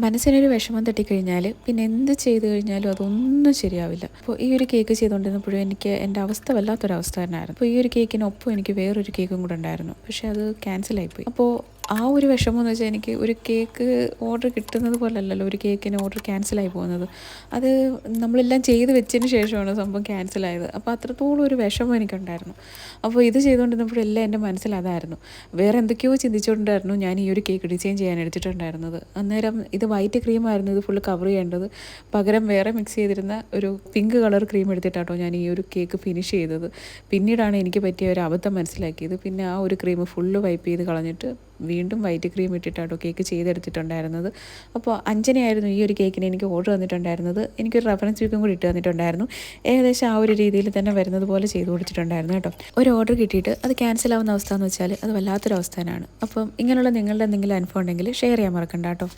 മനസ്സിനൊരു വിഷമം തട്ടിക്കഴിഞ്ഞാൽ പിന്നെ എന്ത് ചെയ്തു കഴിഞ്ഞാലും അതൊന്നും ശരിയാവില്ല. അപ്പോൾ ഈ ഒരു കേക്ക് ചെയ്തുകൊണ്ടിരുന്നപ്പോഴും എനിക്ക് എൻ്റെ അവസ്ഥ വല്ലാത്തൊരവസ്ഥ തന്നെയായിരുന്നു. അപ്പോൾ ഈ ഒരു കേക്കിനൊപ്പം എനിക്ക് വേറൊരു കേക്കും കൂടെ ഉണ്ടായിരുന്നു. പക്ഷേ അത് ക്യാൻസലായിപ്പോയി. അപ്പോൾ ആ ഒരു വിഷമം എന്ന് വെച്ചാൽ എനിക്ക് ഒരു കേക്ക് ഓർഡർ കിട്ടുന്നത് പോലല്ലല്ലോ ഒരു കേക്കിന് ഓർഡർ ക്യാൻസലായി പോകുന്നത്. അത് നമ്മളെല്ലാം ചെയ്ത് വെച്ചതിന് ശേഷമാണ് സംഭവം ക്യാൻസലായത്. അപ്പോൾ അത്രത്തോളം ഒരു വിഷമം എനിക്കുണ്ടായിരുന്നു. അപ്പോൾ ഇത് ചെയ്തുകൊണ്ടിരുന്നപ്പോഴെല്ലാം എൻ്റെ മനസ്സിൽ അതായിരുന്നു. വേറെ എന്തൊക്കെയോ ചിന്തിച്ചുകൊണ്ടായിരുന്നു ഞാൻ ഈ ഒരു കേക്ക് ഡിസൈൻ ചെയ്യാൻ എടുത്തിട്ടുണ്ടായിരുന്നത്. അന്നേരം ഇത് വൈറ്റ് ക്രീമായിരുന്നു ഇത് ഫുള്ള് കവർ ചെയ്യേണ്ടത്. പകരം വേറെ മിക്സ് ചെയ്തിരുന്ന ഒരു പിങ്ക് കളർ ക്രീം എടുത്തിട്ടാട്ടോ ഞാൻ ഈ ഒരു കേക്ക് ഫിനിഷ് ചെയ്തത്. പിന്നീടാണ് എനിക്ക് പറ്റിയ ഒരു അബദ്ധം മനസ്സിലാക്കിയത്. പിന്നെ ആ ഒരു ക്രീം ഫുള്ള് വൈപ്പ് ചെയ്ത് കളഞ്ഞിട്ട് വീണ്ടും വൈറ്റ് ക്രീം ഇട്ടിട്ടാട്ടോ കേക്ക് ചെയ്തെടുത്തിട്ടുണ്ടായിരുന്നത്. അപ്പോൾ അഞ്ജനയായിരുന്നു ഈ ഒരു കേക്കിന് എനിക്ക് ഓർഡർ തന്നിട്ടുണ്ടായിരുന്നത്. എനിക്കൊരു റെഫറൻസ് ബുക്കും കൂടി ഇട്ട് തന്നിട്ടുണ്ടായിരുന്നു. ഏകദേശം ആ ഒരു രീതിയിൽ തന്നെ വരുന്നത് പോലെ ചെയ്ത് കൊടുത്തിട്ടുണ്ടായിരുന്നു കേട്ടോ. ഒരു ഓർഡർ കിട്ടിയിട്ട് അത് ക്യാൻസൽ ആവുന്ന അവസ്ഥ എന്ന് വെച്ചാൽ അത് വല്ലാത്തൊരു അവസ്ഥ തന്നെയാണ്. അപ്പം ഇങ്ങനെയുള്ള നിങ്ങളുടെ എന്തെങ്കിലും അനുഭവം ഉണ്ടെങ്കിൽ ഷെയർ ചെയ്യാൻ മറക്കണ്ട കേട്ടോ.